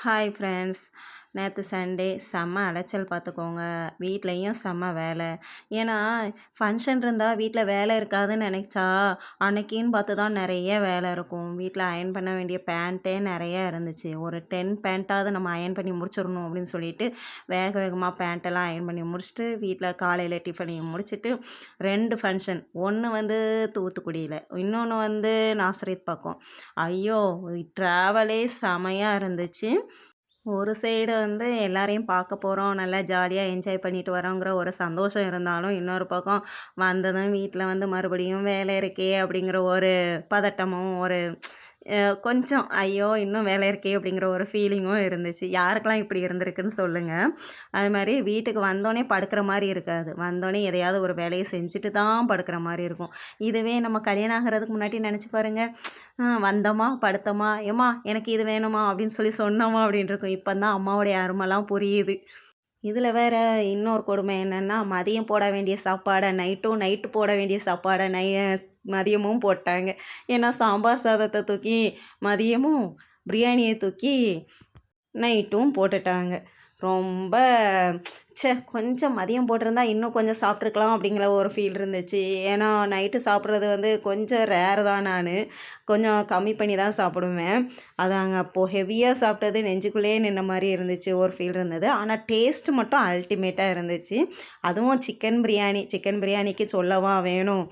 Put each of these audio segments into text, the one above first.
Hi friends. நேற்று Sunday செம்ம அலைச்சல் பார்த்துக்கோங்க. வீட்லேயும் செம்ம வேலை. ஏன்னா ஃபங்க்ஷன் இருந்தால் வீட்டில் வேலை இருக்காதுன்னு நினச்சா அன்னைக்கின்னு பார்த்து தான் நிறைய வேலை இருக்கும். வீட்டில் அயர்ன் பண்ண வேண்டிய பேண்ட்டே நிறையா இருந்துச்சு. ஒரு 10 பேண்ட்டாவது நம்ம அயர்ன் பண்ணி முடிச்சிடணும் அப்படின்னு சொல்லிட்டு வேக வேகமாக பேண்ட்டெல்லாம் அயர்ன் பண்ணி முடிச்சுட்டு வீட்டில் காலையில் டிஃபனையும் முடிச்சுட்டு 2 ஃபங்க்ஷன். ஒன்று வந்து தூத்துக்குடியில், இன்னொன்று வந்து நாசரேத் பக்கம். ஐயோ! ட்ராவலே செமையாக இருந்துச்சு. ஒரு சைடு வந்து எல்லாரையும் பார்க்க போகிறோம், நல்லா ஜாலியாக என்ஜாய் பண்ணிட்டு வரோங்கிற ஒரு சந்தோஷம் இருந்தாலும், இன்னொரு பக்கம் வந்ததும் வீட்டில் வந்து மறுபடியும் வேலை இருக்கே அப்படிங்கிற ஒரு பதட்டமும், ஒரு கொஞ்சம் ஐயோ! இன்னும் வேலை இருக்கே அப்படிங்கிற ஒரு ஃபீலிங்கும் இருந்துச்சு. யாருக்கெல்லாம் இப்படி இருந்திருக்குன்னு சொல்லுங்கள். அது மாதிரி வீட்டுக்கு வந்தோடனே படுக்கிற மாதிரி இருக்காது. வந்தோடனே எதையாவது ஒரு வேலையை செஞ்சுட்டு தான் படுக்கிற மாதிரி இருக்கும். இதுவே நம்ம கல்யாணம் ஆகிறதுக்கு முன்னாடி நினச்சி பாருங்கள். வந்தோமா படுத்தோமா, ஏம்மா எனக்கு இது வேணுமா அப்படின்னு சொல்லி சொன்னோமா அப்படின்னு இருக்கும். இப்போ தான் அம்மாவுடைய அருமைலாம் புரியுது. இதில் வேற இன்னொரு கொடுமை என்னென்னா, மதியம் போட வேண்டிய சாப்பாடை நைட்டும், நைட்டு போட வேண்டிய சாப்பாடை மதியமும் போட்டாங்க. ஏன்னா சாம்பார் சாதத்தை தூக்கி மதியமும், பிரியாணியை தூக்கி நைட்டும் போட்டுட்டாங்க. ரொம்ப கொஞ்சம் மதியம் போட்டிருந்தா இன்னும் கொஞ்சம் சாப்பிட்ருக்கலாம் அப்படிங்கிற ஒரு ஃபீல் இருந்துச்சு. ஏன்னா நைட்டு சாப்பிட்றது வந்து கொஞ்சம் ரேர் தான். நான் கொஞ்சம் கம்மி பண்ணி தான் சாப்பிடுவேன். அதாங்க அப்போது ஹெவியாக சாப்பிட்டது நெஞ்சுக்குள்ளேயே நின்ன மாதிரி இருந்துச்சு, ஒரு ஃபீல் இருந்தது. ஆனால் டேஸ்ட் மட்டும் அல்டிமேட்டாக இருந்துச்சு. அதுவும் சிக்கன் பிரியாணிக்கு சொல்லவா வேணும்.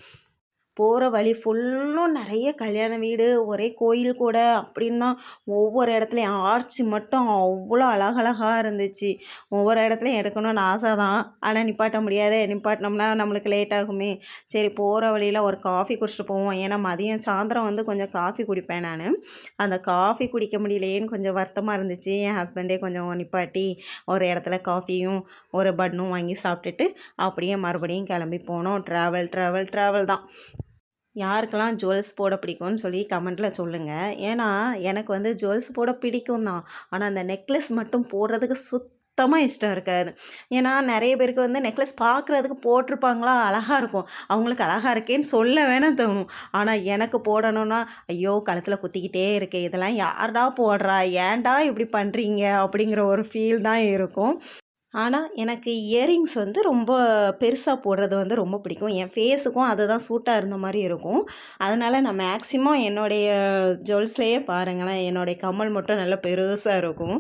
போகிற வழி ஃபுல்லும் நிறைய கல்யாண வீடு, ஒரே கோயில் கூட அப்படின்னு தான். ஒவ்வொரு இடத்துலையும் ஆர்ச்சி மட்டும் அவ்வளோ அழகழகாக இருந்துச்சு. ஒவ்வொரு இடத்துலையும் எடுக்கணும்னு ஆசை தான். ஆனால் நிப்பாட்ட முடியாது. நிப்பாட்டினோம்னா நம்மளுக்கு லேட் ஆகுமே. சரி போகிற வழியில் ஒரு காஃபி குடிச்சிட்டு போவோம். ஏன்னா மதியம் சாயந்தரம் வந்து கொஞ்சம் காஃபி குடிப்பேன் நான். அந்த காஃபி குடிக்க முடியலையேன்னு கொஞ்சம் வருத்தமாக இருந்துச்சு. என் ஹஸ்பண்டே கொஞ்சம் நிப்பாட்டி ஒரு இடத்துல காஃபியும் ஒரு பன்னும் வாங்கி சாப்பிட்டுட்டு அப்படியே மறுபடியும் கிளம்பி போனோம். ட்ராவல் தான். யாருக்கெல்லாம் ஜுவல்ஸ் போட பிடிக்கும்னு சொல்லி கமெண்ட்டில் சொல்லுங்கள். ஏன்னா எனக்கு வந்து ஜுவல்ஸ் போட பிடிக்கும் தான். ஆனால் அந்த நெக்லஸ் மட்டும் போடுறதுக்கு சுத்தமாக இஷ்டம் இருக்காது. ஏன்னா நிறைய பேருக்கு வந்து நெக்லஸ் பார்க்குறதுக்கு போட்டிருப்பாங்களா, அழகாக இருக்கும். அவங்களுக்கு அழகாக இருக்கேன்னு சொல்ல வேணாம் தோணும். ஆனால் எனக்கு போடணும்னா ஐயோ கழுத்தில் குத்திக்கிட்டே இருக்கே, இதெல்லாம் யார்டா போடுறா, ஏன்டா இப்படி பண்ணுறீங்க அப்படிங்கிற ஒரு ஃபீல் தான் இருக்கும். ஆனால் எனக்கு இயரிங்ஸ் வந்து ரொம்ப பெருசாக போடுறது வந்து ரொம்ப பிடிக்கும். என் ஃபேஸுக்கும் அதுதான் சூட்டாக இருந்த மாதிரி இருக்கும். அதனால் நான் மேக்ஸிமம் என்னுடைய ஜுவல்ஸ்லேயே பாருங்களேன், என்னுடைய கம்மல் மட்டும் நல்லா பெருசாக இருக்கும்.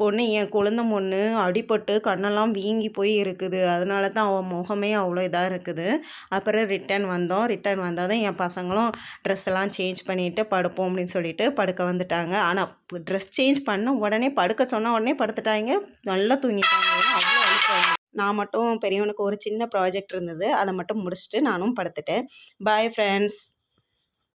பொண்ணு என் குழந்த பொண்ணு அடிபட்டு கண்ணெல்லாம் வீங்கி போய் இருக்குது. அதனால தான் அவள் முகமே அவ்வளோ இதாக இருக்குது. அப்புறம் ரிட்டன் வந்தோம். ரிட்டன் வந்ததும் என் பசங்களும் ட்ரெஸ் எல்லாம் சேஞ்ச் பண்ணிவிட்டு படுப்போம் அப்படின்னு சொல்லிட்டு படுக்க வந்துட்டாங்க. ஆனால் ட்ரெஸ் சேஞ்ச் பண்ண உடனே படுக்க சொன்ன உடனே படுத்துட்டாங்க. நல்லா தூங்கிட்டாங்க. அவ்வளோ அழுப்பாங்க. நான் மட்டும் பெரியவனுக்கு ஒரு சின்ன ப்ராஜெக்ட் இருந்தது. அதை மட்டும் முடிச்சுட்டு நானும் படுத்துட்டேன். Bye friends.